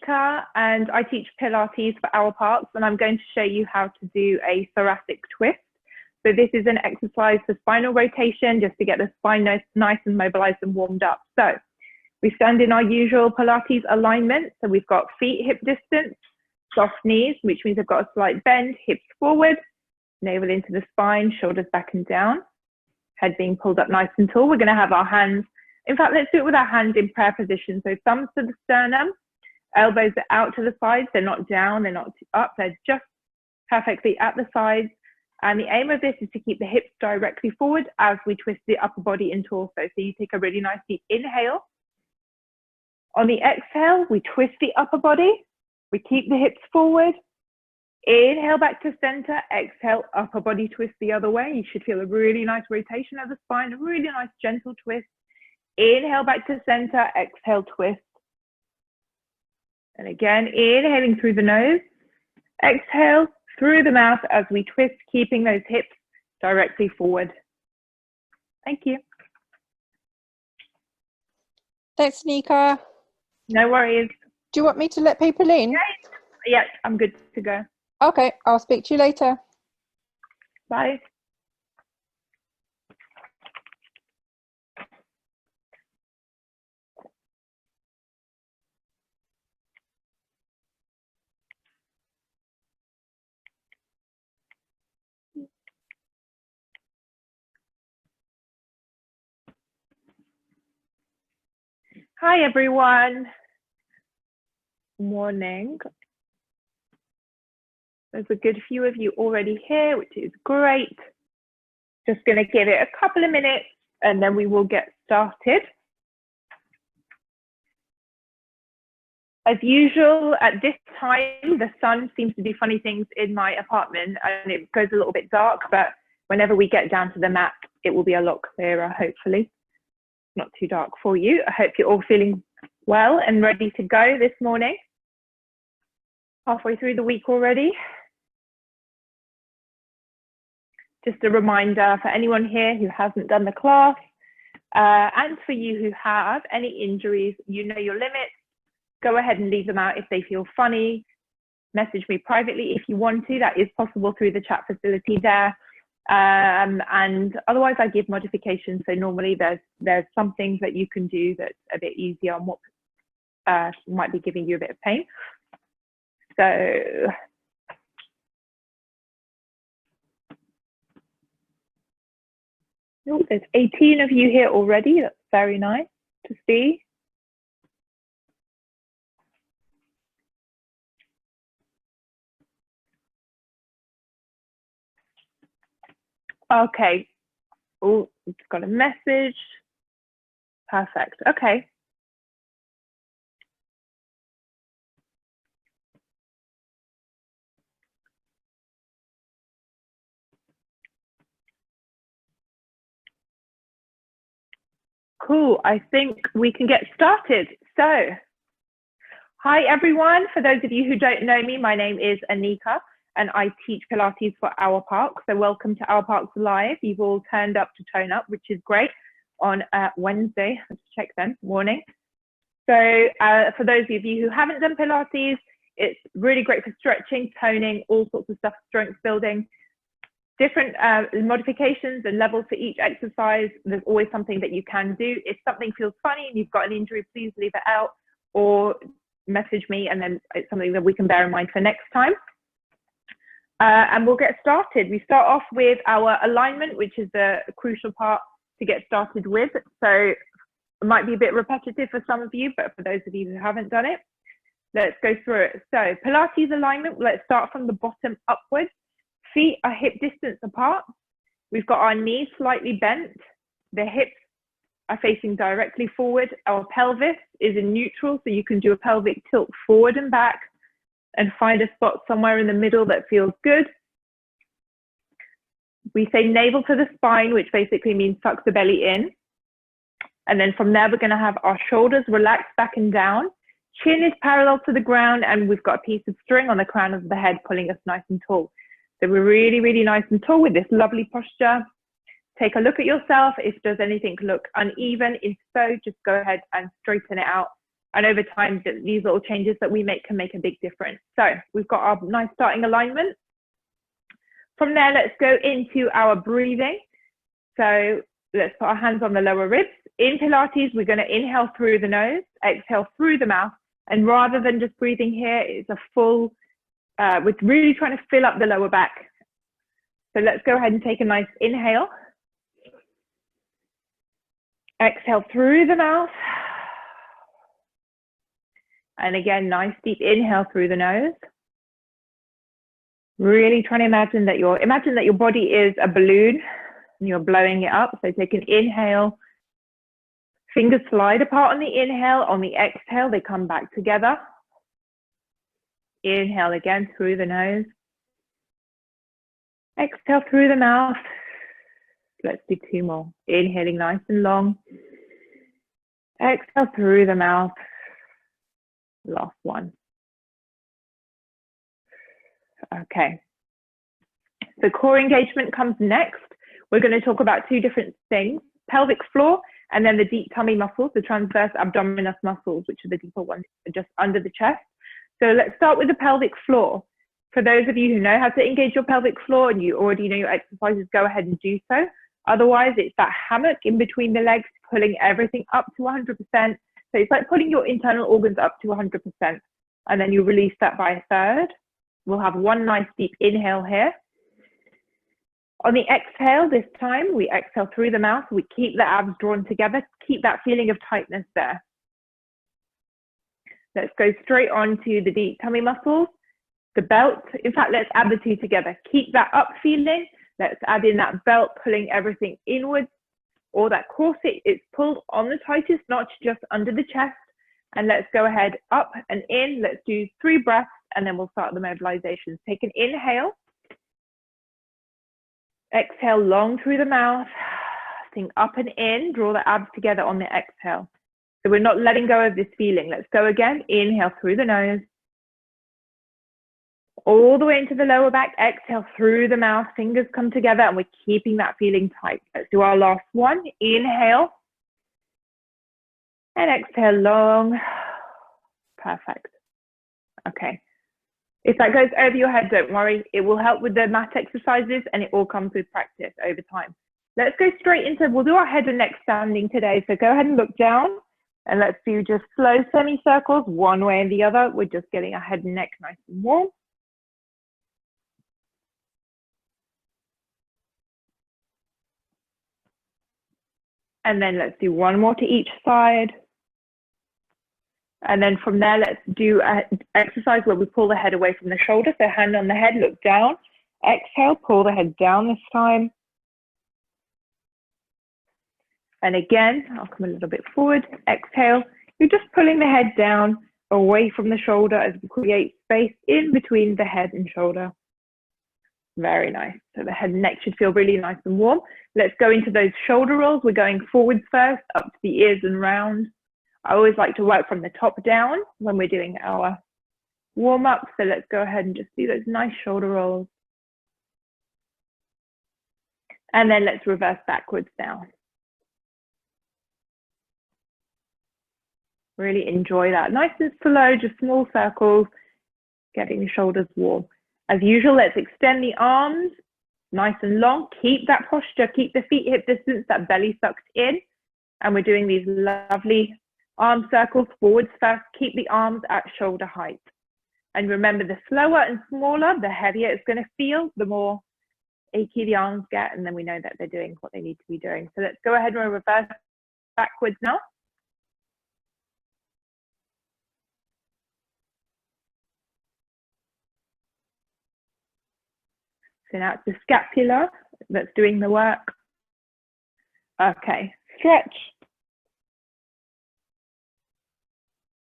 Aneequa, and I teach Pilates for Hour Parks, and I'm going to show you how to do a thoracic twist. So this is an exercise for spinal rotation, just to get the spine nice and mobilized and warmed up. So we stand in our usual Pilates alignment. So we've got feet hip distance, soft knees, which means I've got a slight bend, hips forward, navel into the spine, shoulders back and down, head being pulled up nice and tall. We're going to have our hands, in fact, let's do it with our hands in prayer position. So thumbs to the sternum, elbows are out to the sides. They're not down, they're not up, they're just perfectly at the sides. And the aim of this is to keep the hips directly forward as we twist the upper body and torso. So you take a really nice deep inhale. On the exhale, we twist the upper body. We keep the hips forward. Inhale back to center. Exhale, upper body twist the other way. You should feel a really nice rotation of the spine, a really nice gentle twist. Inhale back to center. Exhale, twist. And again, inhaling through the nose. Exhale through the mouth as we twist, keeping those hips directly forward. Thank you. Thanks, Aneequa. No worries. Do you want me to let people in? Yeah, I'm good to go. Okay, I'll speak to you later. Bye. Hi, everyone. Morning. There's a good few of you already here, which is great. Just going to give it a couple of minutes and then we will get started. As usual, at this time, the sun seems to do funny things in my apartment and it goes a little bit dark, but whenever we get down to the mat, it will be a lot clearer, hopefully. Not too dark for you. I hope you're all feeling well and ready to go this morning. Halfway through the week already. Just a reminder for anyone here who hasn't done the class, and for you who have any injuries, you know your limits. Go ahead and leave them out if they feel funny. Message me privately if you want to. That is possible through the chat facility there. And otherwise I give modifications. So normally there's some things that you can do that's a bit easier on what might be giving you a bit of pain. So there's 18 of you here already. That's very nice to see. Okay. Oh, it's got a message. Perfect. Okay. Cool. I think we can get started. So, hi everyone. For those of you who don't know me, my name is Aneequa and I teach Pilates for Hour Parks. So welcome to Hour Parks Live. You've all turned up to tone up, which is great, on Wednesday. Let's check then, morning. So for those of you who haven't done Pilates, it's really great for stretching, toning, all sorts of stuff, strength building. Different modifications and levels for each exercise. There's always something that you can do. If something feels funny and you've got an injury, please leave it out or message me and then it's something that we can bear in mind for next time. And we'll get started. We start off with our alignment, which is the crucial part to get started with. So it might be a bit repetitive for some of you, but for those of you who haven't done it, let's go through it. So Pilates alignment, let's start from the bottom upwards. Feet are hip distance apart. We've got our knees slightly bent. The hips are facing directly forward. Our pelvis is in neutral, so you can do a pelvic tilt forward and back and find a spot somewhere in the middle that feels good. We say navel to the spine, which basically means tuck the belly in. And then from there, we're going to have our shoulders relaxed back and down. Chin is parallel to the ground, and we've got a piece of string on the crown of the head pulling us nice and tall. So we're really, really nice and tall with this lovely posture. Take a look at yourself. If does anything look uneven, if so, just go ahead and straighten it out And over time, these little changes that we make can make a big difference. So we've got our nice starting alignment. From there, let's go into our breathing. So let's put our hands on the lower ribs. In Pilates, we're going to inhale through the nose, exhale through the mouth. And rather than just breathing here, it's a full, we're really trying to fill up the lower back. So let's go ahead and take a nice inhale. Exhale through the mouth. And again, nice deep inhale through the nose. Really trying to imagine that your body is a balloon and you're blowing it up. So take an inhale. Fingers slide apart on the inhale. On the exhale, they come back together. Inhale again through the nose. Exhale through the mouth. Let's do 2 more. Inhaling nice and long. Exhale through the mouth. Last one. Okay. So core engagement comes next. We're going to talk about 2 different things, pelvic floor and then the deep tummy muscles, the transverse abdominis muscles, which are the deeper ones just under the chest. So let's start with the pelvic floor. For those of you who know how to engage your pelvic floor and you already know your exercises, go ahead and do so. Otherwise, it's that hammock in between the legs, pulling everything up to 100%. So it's like pulling your internal organs up to 100%. And then you release that by a third. We'll have one nice deep inhale here. On the exhale, this time, we exhale through the mouth. We keep the abs drawn together. Keep that feeling of tightness there. Let's go straight on to the deep tummy muscles, the belt. In fact, let's add the 2 together. Keep that up feeling. Let's add in that belt, pulling everything inwards. Or that corset, it's pulled on the tightest notch just under the chest. And let's go ahead up and in. Let's do 3 breaths and then we'll start the mobilizations. Take an inhale. Exhale long through the mouth. Think up and in. Draw the abs together on the exhale. So we're not letting go of this feeling. Let's go again. Inhale through the nose. All the way into the lower back. Exhale through the mouth. Fingers come together and we're keeping that feeling tight. Let's do our last one. Inhale. And exhale long. Perfect. Okay. If that goes over your head, don't worry. It will help with the mat exercises and it all comes with practice over time. Let's go straight into, we'll do our head and neck standing today. So go ahead and look down and let's do just slow semicircles, one way and the other. We're just getting our head and neck nice and warm. And then let's do one more to each side. And then from there, let's do an exercise where we pull the head away from the shoulder. So hand on the head, look down. Exhale, pull the head down this time. And again, I'll come a little bit forward. Exhale, you're just pulling the head down away from the shoulder as we create space in between the head and shoulder. Very nice. So the head and neck should feel really nice and warm. Let's go into those shoulder rolls. We're going forwards first, up to the ears and round. I always like to work from the top down when we're doing our warm up. So let's go ahead and just do those nice shoulder rolls. And then let's reverse backwards now. Really enjoy that. Nice and slow, just small circles, getting the shoulders warm. As usual, let's extend the arms, nice and long. Keep that posture, keep the feet hip distance, that belly sucked in. And we're doing these lovely arm circles forwards first. Keep the arms at shoulder height. And remember, the slower and smaller, the heavier it's going to feel, the more achy the arms get. And then we know that they're doing what they need to be doing. So let's go ahead and reverse backwards now. So now it's the scapula that's doing the work. Okay, stretch.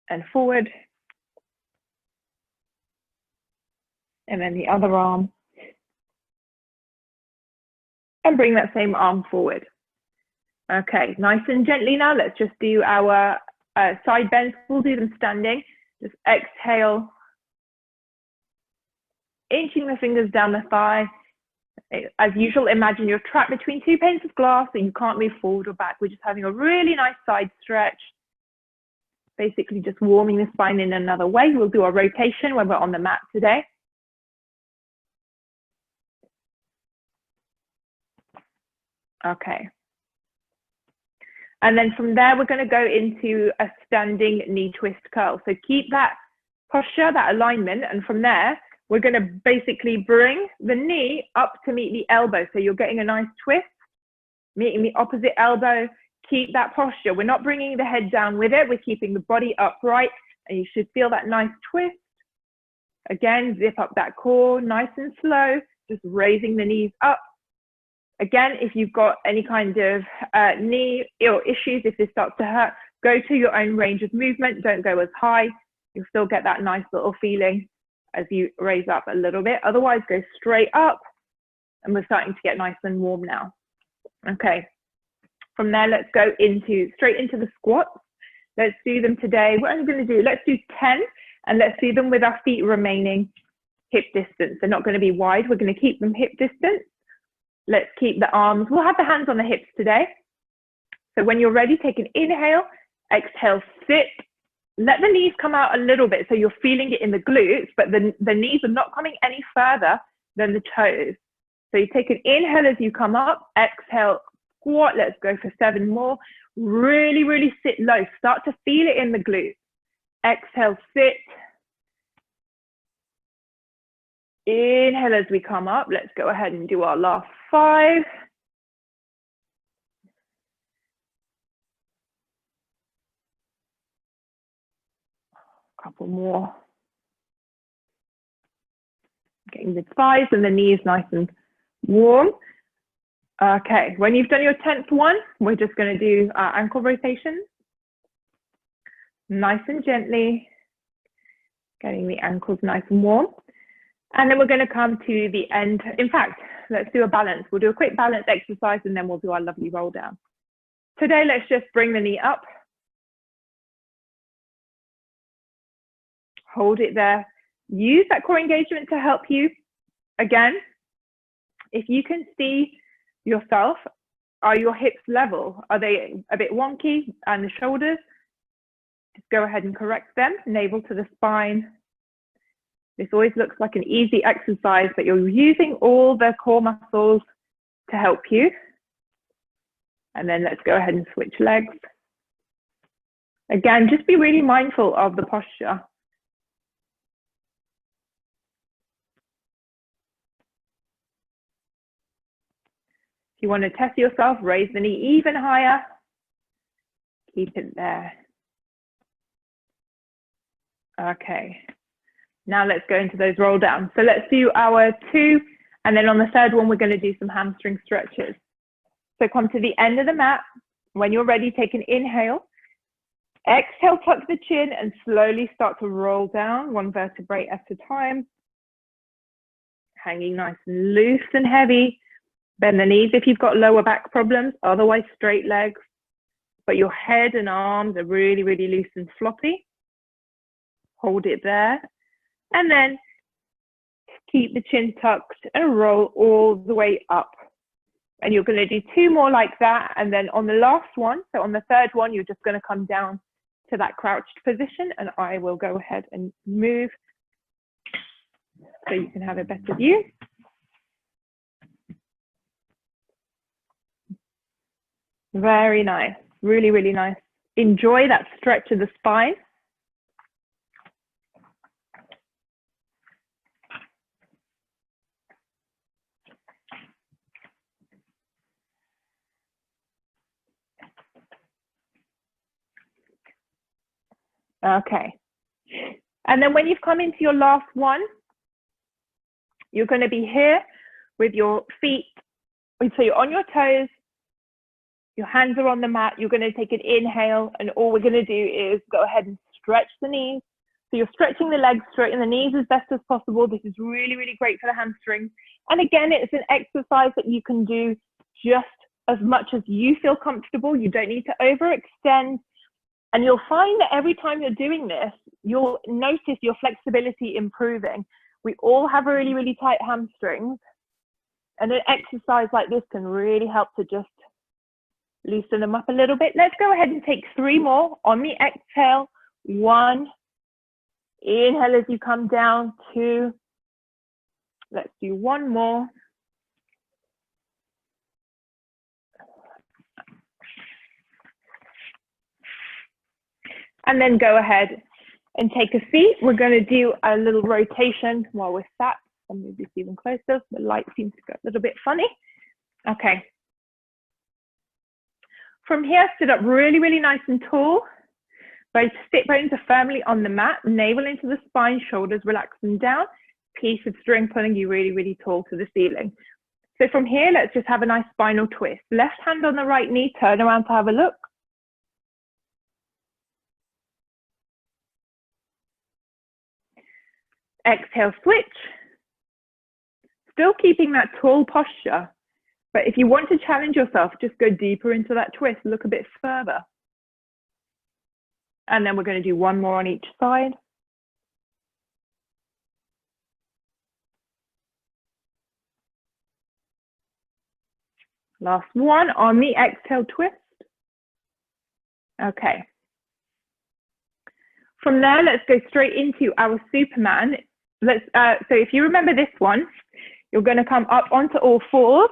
And forward. And then the other arm. And bring that same arm forward. Okay, nice and gently now. Let's just do our side bends. We'll do them standing. Just exhale. Inching the fingers down the thigh. As usual, imagine you're trapped between 2 panes of glass and you can't move forward or back. We're just having a really nice side stretch. Basically just warming the spine in another way. We'll do our rotation when we're on the mat today. Okay. And then from there, we're going to go into a standing knee twist curl. So keep that posture, that alignment. And from there, we're going to basically bring the knee up to meet the elbow. So you're getting a nice twist, meeting the opposite elbow. Keep that posture. We're not bringing the head down with it. We're keeping the body upright. And you should feel that nice twist. Again, zip up that core, nice and slow. Just raising the knees up. Again, if you've got any kind of knee or issues, if this starts to hurt, go to your own range of movement. Don't go as high. You'll still get that nice little feeling as you raise up a little bit. Otherwise, go straight up. And we're starting to get nice and warm now. Okay. From there, let's go straight into the squats. Let's do them today. What I'm going to do, let's do 10, and let's do them with our feet remaining hip distance. They're not going to be wide. We're going to keep them hip distance. Let's keep the arms. We'll have the hands on the hips today. So when you're ready, take an inhale, exhale, sit. Let the knees come out a little bit so you're feeling it in the glutes, but the knees are not coming any further than the toes. So you take an inhale as you come up, exhale, squat. Let's go for 7 more. Really, really sit low. Start to feel it in the glutes. Exhale, sit. Inhale as we come up. Let's go ahead and do our last 5. Couple more. Getting the thighs and the knees nice and warm. Okay, when you've done your 10th one, we're just going to do our ankle rotation. Nice and gently. Getting the ankles nice and warm. And then we're going to come to the end. In fact, let's do a balance. We'll do a quick balance exercise and then we'll do our lovely roll down. Today, let's just bring the knee up. Hold it there. Use that core engagement to help you. Again, if you can see yourself, are your hips level? Are they a bit wonky? And the shoulders? Just go ahead and correct them. Navel to the spine. This always looks like an easy exercise, but you're using all the core muscles to help you. And then let's go ahead and switch legs. Again, just be really mindful of the posture. If you want to test yourself, raise the knee even higher. Keep it there. Okay. Now let's go into those roll downs. So let's do our 2, and then on the 3rd one, we're going to do some hamstring stretches. So come to the end of the mat. When you're ready, take an inhale. Exhale, tuck the chin and slowly start to roll down 1 vertebrae at a time. Hanging nice and loose and heavy. Bend the knees if you've got lower back problems, otherwise straight legs. But your head and arms are really, really loose and floppy. Hold it there. And then keep the chin tucked and roll all the way up. And you're going to do 2 more like that. And then on the last one, so on the 3rd one, you're just going to come down to that crouched position. And I will go ahead and move so you can have a better view. Very nice. Really, really nice. Enjoy that stretch of the spine. Okay. And then when you've come into your last one, you're going to be here with your feet. So you're on your toes, your hands are on the mat. You're going to take an inhale, and all we're going to do is go ahead and stretch the knees. So you're stretching the legs, straighten the knees as best as possible. This is really, really great for the hamstrings. And again, it's an exercise that you can do just as much as you feel comfortable. You don't need to overextend. And you'll find that every time you're doing this, you'll notice your flexibility improving. We all have really, really tight hamstrings. And an exercise like this can really help to just loosen them up a little bit. Let's go ahead and take 3 more. On the exhale, 1. Inhale as you come down, 2. Let's do 1 more. And then go ahead and take a seat. We're going to do a little rotation while we're sat. I'll move this even closer. The light seems to go a little bit funny. Okay. From here, sit up really, really nice and tall. Both sit bones are firmly on the mat, navel into the spine, shoulders relaxing down. Piece of string pulling you really, really tall to the ceiling. So from here, let's just have a nice spinal twist. Left hand on the right knee, turn around to have a look. Exhale, switch. Still keeping that tall posture. But if you want to challenge yourself, just go deeper into that twist, look a bit further. And then we're going to do 1 more on each side. Last one on the exhale twist. Okay. From there, let's go straight into our Superman. So if you remember this one, you're going to come up onto all fours.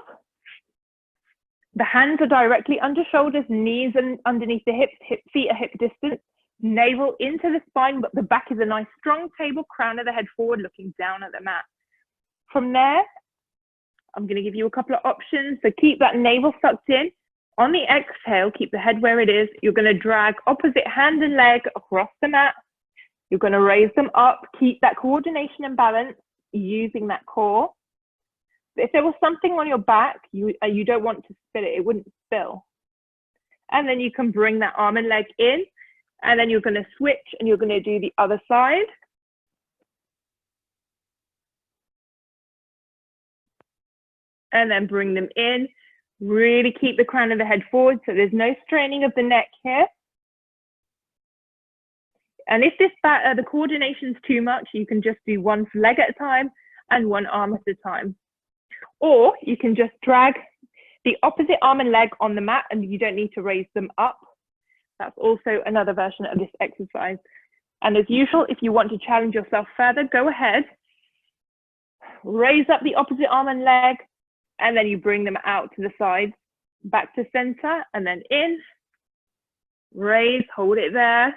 The hands are directly under shoulders, knees and underneath the hips, feet are hip distance, navel into the spine, but the back is a nice strong table, crown of the head forward, looking down at the mat. From there, I'm going to give you a couple of options. So keep that navel sucked in. On the exhale, keep the head where it is. You're going to drag opposite hand and leg across the mat. You're going to raise them up. Keep that coordination and balance using that core. But if there was something on your back, you don't want to spill it, it wouldn't spill. And then you can bring that arm and leg in, and then you're going to switch and you're going to do the other side. And then bring them in. Really keep the crown of the head forward so there's no straining of the neck here. And if the coordination's too much, you can just do 1 leg at a time and 1 arm at a time. Or you can just drag the opposite arm and leg on the mat and you don't need to raise them up. That's also another version of this exercise. And as usual, if you want to challenge yourself further, go ahead, raise up the opposite arm and leg, and then you bring them out to the sides, back to center, and then in, raise, hold it there,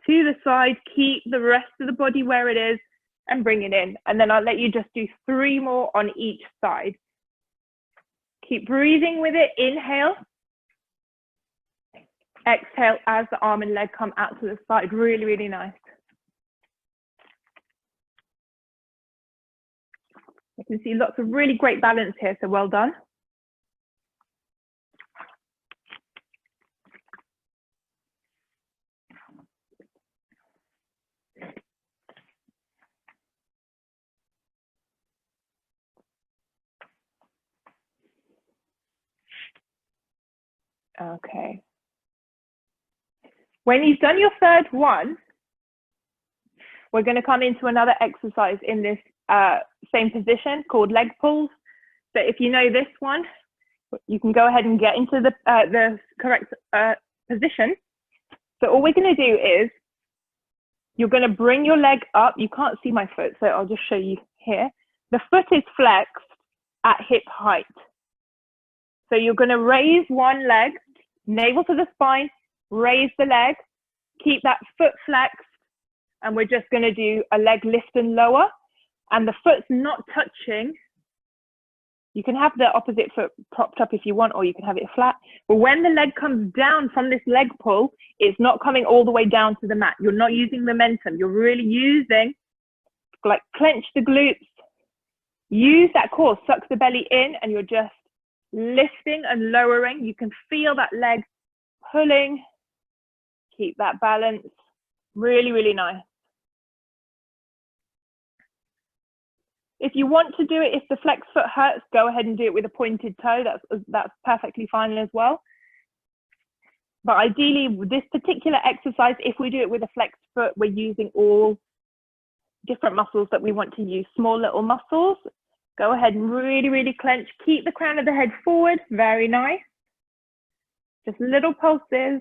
to the side, keep the rest of the body where it is, and bring it in. And then I'll let you just do 3 more on each side. Keep breathing with it. Inhale. Exhale as the arm and leg come out to the side. Really, really nice. You can see lots of really great balance here, so well done. Okay. When you've done your 3rd one, we're going to come into another exercise in this same position called leg pulls. So if you know this one, you can go ahead and get into the correct position. So all we're going to do is you're going to bring your leg up. You can't see my foot, so I'll just show you here. The foot is flexed at hip height. So you're going to raise one leg, navel to the spine, raise the leg, keep that foot flexed, and we're just going to do a leg lift and lower, and the foot's not touching. You can have the opposite foot propped up if you want, or you can have it flat. But when the leg comes down from this leg pull, it's not coming all the way down to the mat. You're not using momentum. You're really using, like, clench the glutes, use that core, suck the belly in, and you're just lifting and lowering. You can feel that leg pulling. Keep that balance. Really, really nice. If you want to do it, if the flex foot hurts, go ahead and do it with a pointed toe. That's perfectly fine as well. But ideally, with this particular exercise, if we do it with a flex foot, we're using all different muscles that we want to use, small little muscles. Go ahead and really, really clench. Keep the crown of the head forward. Very nice. Just little pulses.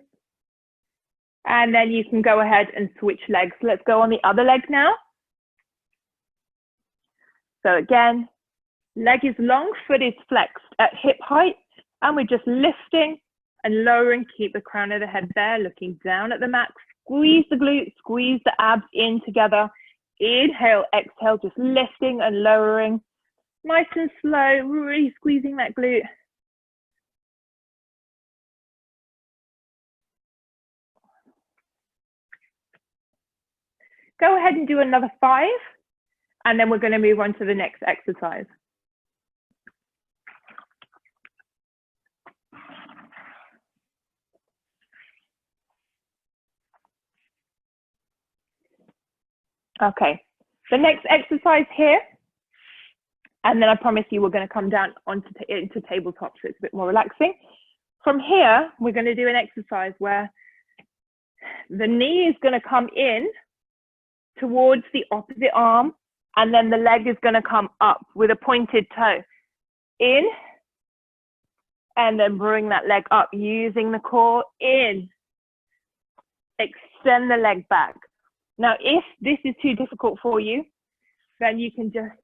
And then you can go ahead and switch legs. Let's go on the other leg now. So again, leg is long, foot is flexed at hip height, and we're just lifting and lowering. Keep the crown of the head there, looking down at the mat. Squeeze the glutes, squeeze the abs in together. Inhale, exhale, just lifting and lowering. Nice and slow, really squeezing that glute. Go ahead and do another 5, and then we're going to move on to the next exercise. Okay, the next exercise here, and then I promise you we're going to come down into tabletop, so it's a bit more relaxing. From here, we're going to do an exercise where the knee is going to come in towards the opposite arm, and then the leg is going to come up with a pointed toe. In, and then bring that leg up using the core. In, extend the leg back. Now, if this is too difficult for you, then you can just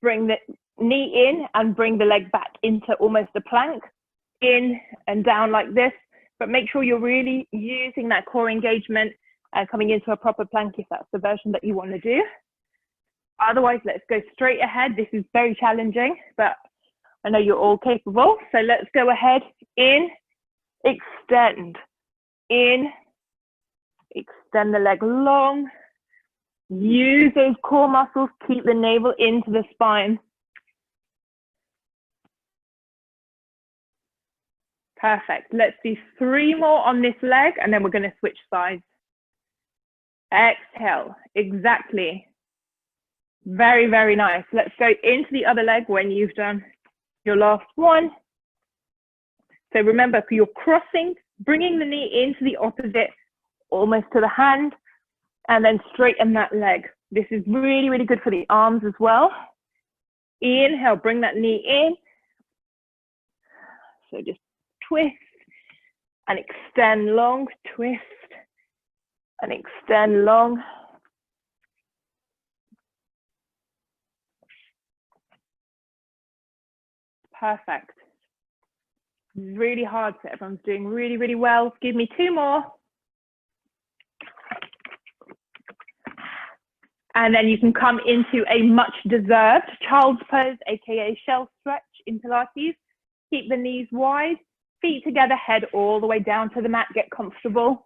bring the knee in and bring the leg back into almost a plank, in and down like this. But make sure you're really using that core engagement and coming into a proper plank if that's the version that you want to do. Otherwise, let's go straight ahead. This is very challenging, but I know you're all capable. So let's go ahead. In, extend. In, extend the leg long. Use those core muscles. Keep the navel into the spine. Perfect. Let's do 3 more on this leg, and then we're going to switch sides. Exhale. Exactly. Very, very nice. Let's go into the other leg when you've done your last one. So remember, you're crossing, bringing the knee into the opposite, almost to the hand, and then straighten that leg. This is really, really good for the arms as well. Inhale, bring that knee in. So just twist and extend long, twist and extend long. Perfect. Really hard, so everyone's doing really, really well. Give me 2 more. And then you can come into a much deserved child's pose, aka shell stretch in Pilates. Keep the knees wide, feet together, head all the way down to the mat, get comfortable.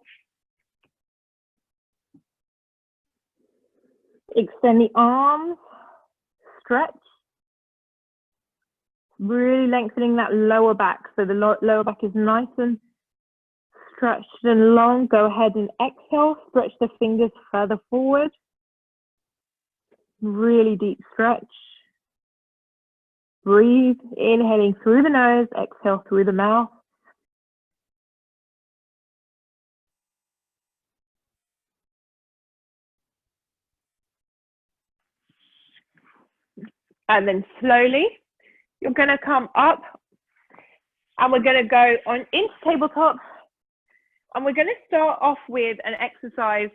Extend the arms, stretch. Really lengthening that lower back. So the lower back is nice and stretched and long. Go ahead and exhale, stretch the fingers further forward. Really deep stretch. Breathe, inhaling through the nose, exhale through the mouth. And then slowly, you're going to come up and we're going to go on into tabletop. And we're going to start off with an exercise,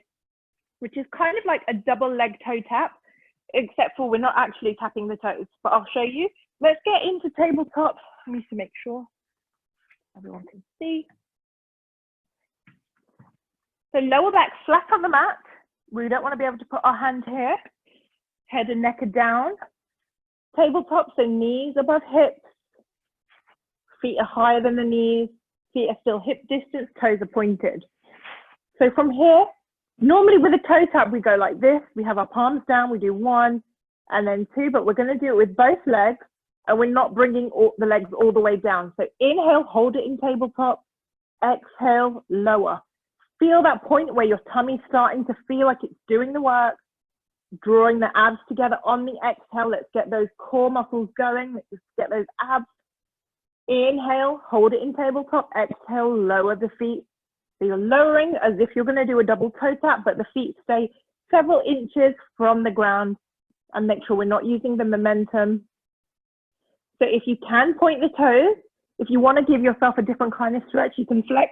which is kind of like a double leg toe tap, except for we're not actually tapping the toes, but I'll show you. Let's get into tabletop. I need to make sure everyone can see. So lower back flat on the mat. We don't want to be able to put our hand here. Head and neck are down. Tabletop, so knees above hips. Feet are higher than the knees. Feet are still hip distance, toes are pointed. So from here, normally with a toe tap, we go like this. We have our palms down, we do 1 and then 2, but we're going to do it with both legs, and we're not bringing the legs all the way down. So inhale, hold it in tabletop. Exhale, lower. Feel that point where your tummy's starting to feel like it's doing the work, drawing the abs together on the exhale. Let's get those core muscles going. Let's just get those abs. Inhale, hold it in tabletop. Exhale, lower the feet. So you're lowering as if you're going to do a double toe tap, but the feet stay several inches from the ground, and make sure we're not using the momentum. So if you can point the toes, if you want to give yourself a different kind of stretch, you can flex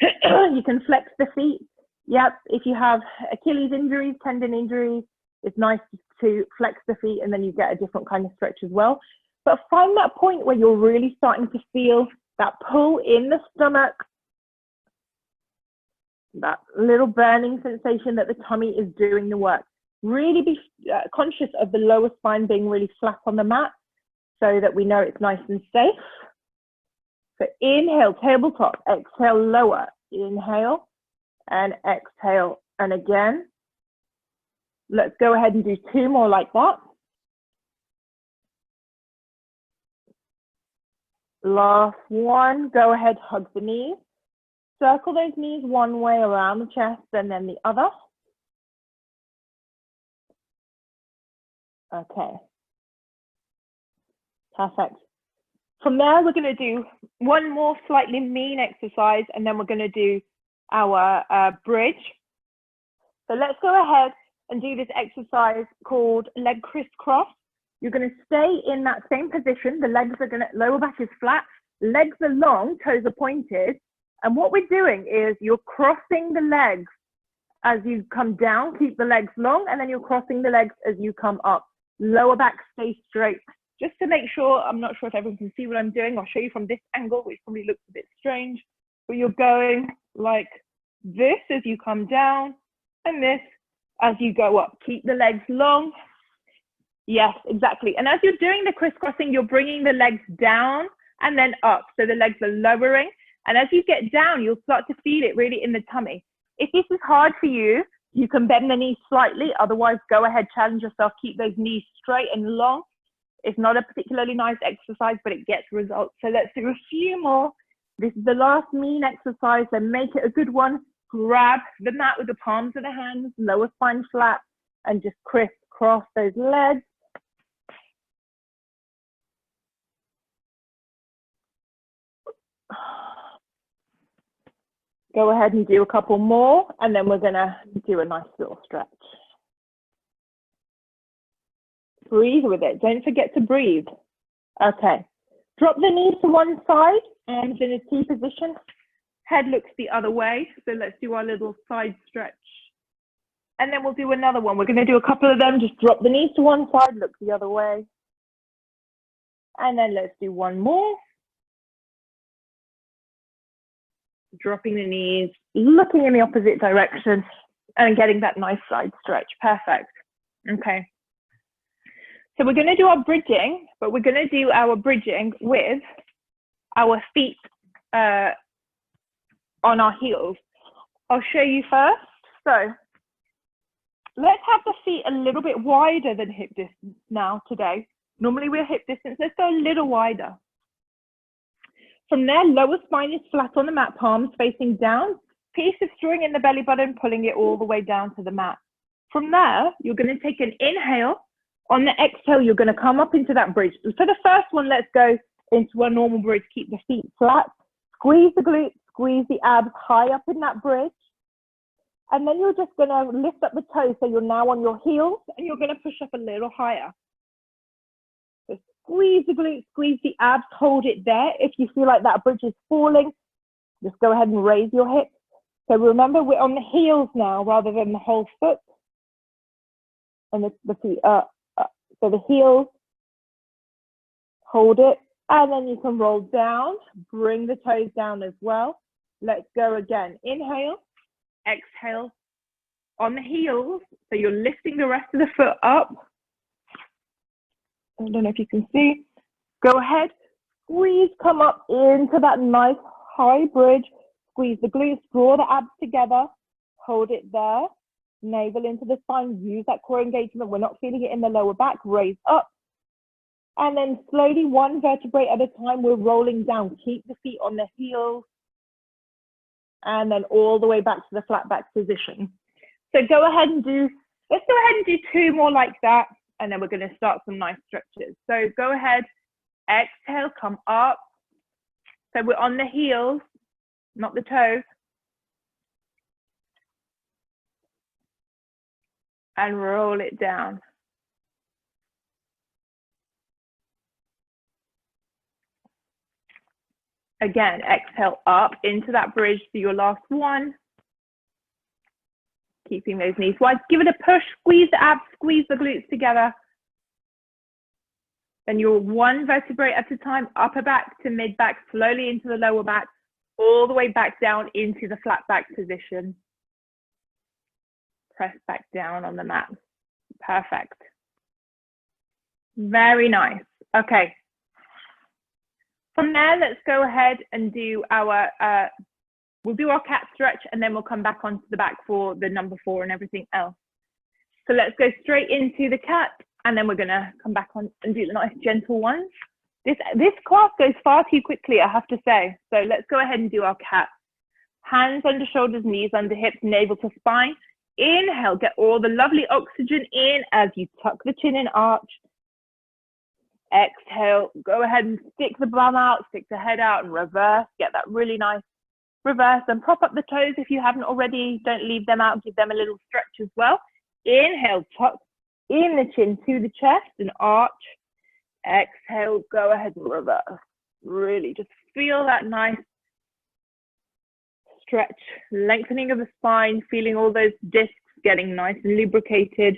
You can flex the feet. Yep, if you have Achilles injuries, tendon injuries, it's nice to flex the feet and then you get a different kind of stretch as well. But find that point where you're really starting to feel that pull in the stomach, that little burning sensation that the tummy is doing the work. Really be conscious of the lower spine being really flat on the mat so that we know it's nice and safe. So inhale, tabletop, exhale, lower, inhale and exhale. And again, let's go ahead and do 2 more like that. Last one, go ahead, hug the knees. Circle those knees one way around the chest and then the other. Okay. Perfect. From there, we're going to do one more slightly mean exercise and then we're going to do our bridge. So let's go ahead and do this exercise called leg criss cross. You're going to stay in that same position. The legs are going to, lower back is flat, legs are long, toes are pointed. And what we're doing is you're crossing the legs as you come down, keep the legs long, and then you're crossing the legs as you come up. Lower back stays straight. Just to make sure, I'm not sure if everyone can see what I'm doing. I'll show you from this angle, which probably looks a bit strange, but you're going like this as you come down and this as you go up. Keep the legs long. Yes, exactly. And as you're doing the crisscrossing, you're bringing the legs down and then up. So the legs are lowering. And as you get down, you'll start to feel it really in the tummy. If this is hard for you, you can bend the knees slightly. Otherwise, go ahead, challenge yourself. Keep those knees straight and long. It's not a particularly nice exercise, but it gets results. So let's do a few more. This is the last mean exercise, so make it a good one. Grab the mat with the palms of the hands, lower spine flat, and just crisscross those legs. Go ahead and do a couple more, and then we're gonna do a nice little stretch. Breathe with it, don't forget to breathe. Okay, drop the knees to one side, arms in a T position. Head looks the other way, so let's do our little side stretch. And then we'll do another one. We're gonna do a couple of them, just drop the knees to one side, look the other way. And then let's do one more. Dropping the knees, looking in the opposite direction, and getting that nice side stretch. Perfect. Okay. So we're going to do our bridging, but we're going to do our bridging with our feet on our heels. I'll show you first. So let's have the feet a little bit wider than hip distance now today. Normally we're hip distance. Let's go a little wider. From there, lower spine is flat on the mat, palms facing down, piece of string in the belly button, pulling it all the way down to the mat. From there, you're going to take an inhale. On the exhale, you're going to come up into that bridge. For the first one, let's go into a normal bridge. Keep the feet flat. Squeeze the glutes, squeeze the abs high up in that bridge. And then you're just going to lift up the toes so you're now on your heels and you're going to push up a little higher. So squeeze the glutes, squeeze the abs, hold it there. If you feel like that bridge is falling, just go ahead and raise your hips. So remember, we're on the heels now rather than the whole foot. And the feet up. So the heels, hold it, and then you can roll down, bring the toes down as well. Let's go again. Inhale, exhale, on the heels. So you're lifting the rest of the foot up. I don't know if you can see. Go ahead, squeeze, come up into that nice high bridge. Squeeze the glutes, draw the abs together, hold it there. Navel into the spine, use that core engagement. We're not feeling it in the lower back. Raise up. And then slowly, one vertebrae at a time, we're rolling down. Keep the feet on the heels. And then all the way back to the flat back position. So go ahead and let's go ahead and do 2 more like that. And then we're going to start some nice stretches. So go ahead, exhale, come up. So we're on the heels, not the toes. And roll it down. Again, exhale up into that bridge to your last one. Keeping those knees wide. Give it a push, squeeze the abs, squeeze the glutes together. Then you're one vertebrae at a time, upper back to mid back, slowly into the lower back, all the way back down into the flat back position. Press back down on the mat. Perfect. Very nice. Okay. From there, let's go ahead and do our, we'll do our cat stretch and then we'll come back onto the back for the number 4 and everything else. So let's go straight into the cat and then we're gonna come back on and do the nice gentle ones. This class goes far too quickly, I have to say. So let's go ahead and do our cat. Hands under shoulders, knees under hips, navel to spine. Inhale, get all the lovely oxygen in as you tuck the chin and arch. Exhale, go ahead and stick the bum out, stick the head out and reverse. Get that really nice reverse and prop up the toes if you haven't already. Don't leave them out, give them a little stretch as well. Inhale, tuck in the chin to the chest and arch. Exhale, go ahead and reverse. Really just feel that nice stretch, lengthening of the spine, feeling all those discs getting nice and lubricated.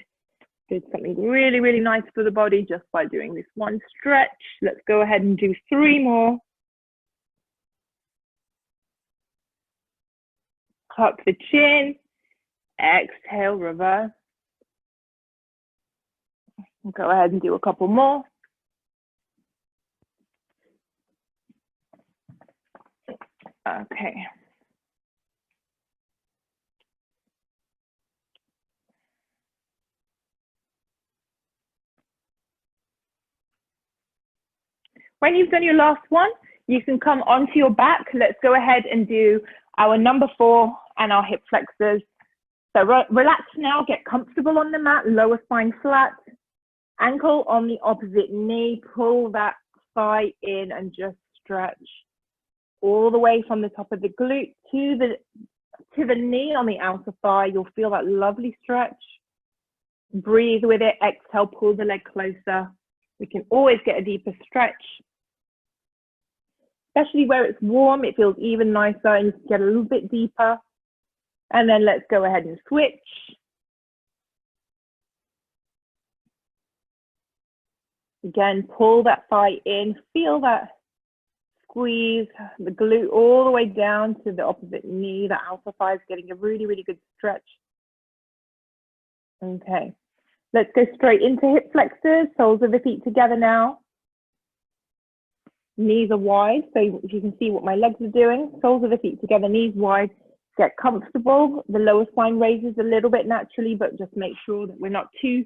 Did something really, really nice for the body just by doing this one stretch. Let's go ahead and do 3 more. Tuck the chin, exhale, reverse. Go ahead and do a couple more. Okay. When you've done your last one, you can come onto your back. Let's go ahead and do our number 4 and our hip flexors. So relax now, get comfortable on the mat, lower spine flat, ankle on the opposite knee, pull that thigh in and just stretch all the way from the top of the glute to the knee on the outer thigh. You'll feel that lovely stretch. Breathe with it, exhale, pull the leg closer. We can always get a deeper stretch. Especially where it's warm, it feels even nicer and you can get a little bit deeper. And then let's go ahead and switch. Again, pull that thigh in, feel that squeeze, the glute all the way down to the opposite knee. The outer thigh is getting a really, really good stretch. Okay, let's go straight into hip flexors, soles of the feet together now. Knees are wide, so if you can see what my legs are doing, soles of the feet together, knees wide, get comfortable. The lower spine raises a little bit naturally, but just make sure that we're not too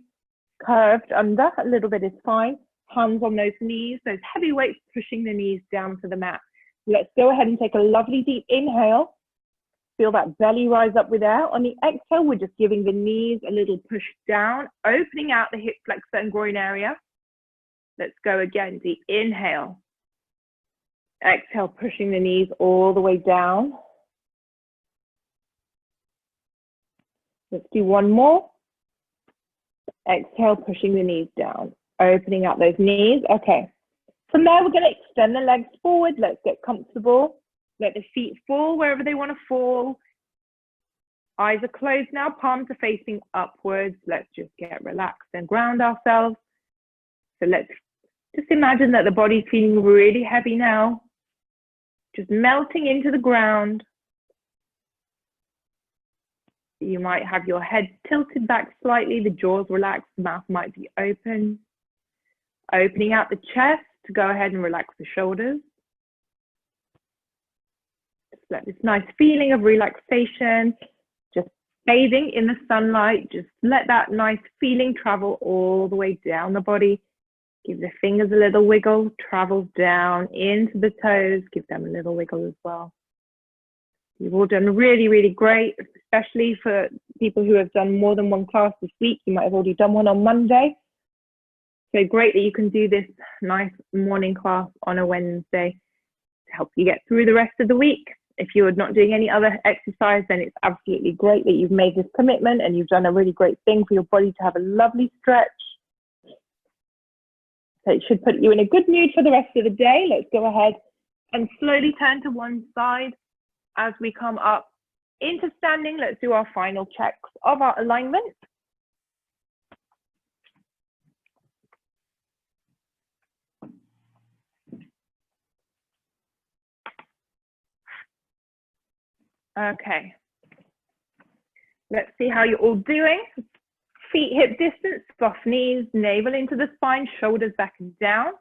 curved under. A little bit is fine. Hands on those knees, those heavy weights pushing the knees down to the mat. Let's go ahead and take a lovely deep inhale. Feel that belly rise up with air. On the exhale, we're just giving the knees a little push down, opening out the hip flexor and groin area. Let's go again, deep inhale. Exhale, pushing the knees all the way down. Let's do one more. Exhale, pushing the knees down, opening up those knees. Okay. From there, we're going to extend the legs forward. Let's get comfortable. Let the feet fall wherever they want to fall. Eyes are closed now, palms are facing upwards. Let's just get relaxed and ground ourselves. So let's just imagine that the body's feeling really heavy now. Just melting into the ground. You might have your head tilted back slightly, the jaws relaxed, the mouth might be open. Opening out the chest to go ahead and relax the shoulders. Just let this nice feeling of relaxation, just bathing in the sunlight, just let that nice feeling travel all the way down the body. Give the fingers a little wiggle, travels down into the toes, give them a little wiggle as well. You've all done really, really great, especially for people who have done more than one class this week. You might have already done one on Monday. So great that you can do this nice morning class on a Wednesday to help you get through the rest of the week. If you're not doing any other exercise, then it's absolutely great that you've made this commitment and you've done a really great thing for your body to have a lovely stretch. So it should put you in a good mood for the rest of the day. Let's go ahead And slowly turn to one side as we come up into standing. Let's do our final checks of our alignment. Okay. Let's see how you're all doing. Feet hip distance, soft knees, navel into the spine, shoulders back and down.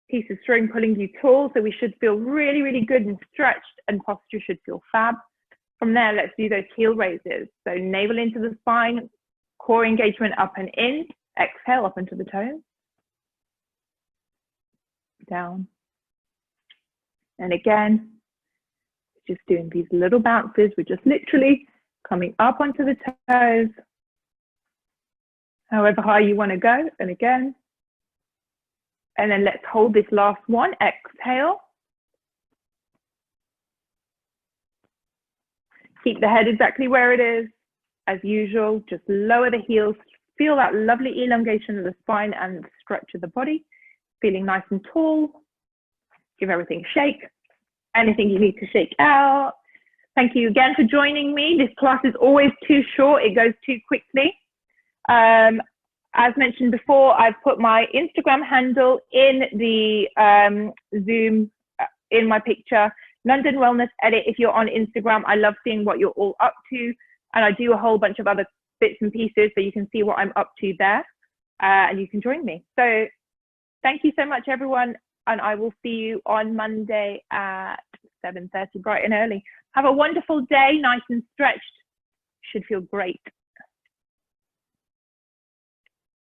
Piece of string pulling you tall, so we should feel really, really good and stretched, and posture should feel fab. From there, let's do those heel raises. So navel into the spine, core engagement up and in. Exhale up into the toes. Down. And again, just doing these little bounces. We're just literally coming up onto the toes, however high you want to go. And again. And then let's hold this last one. Exhale. Keep the head exactly where it is. As usual, just lower the heels. Feel that lovely elongation of the spine and the stretch of the body. Feeling nice and tall. Give everything a shake. Anything you need to shake out. Thank you again for joining me. This class is always too short. It goes too quickly. As mentioned before, I've put my Instagram handle in the Zoom in my picture. London Wellness Edit. If you're on Instagram, I love seeing what you're all up to. And I do a whole bunch of other bits and pieces, so you can see what I'm up to there. And you can join me. So thank you so much, everyone. And I will see you on Monday at 7:30, bright and early. Have a wonderful day, nice and stretched. Should feel great.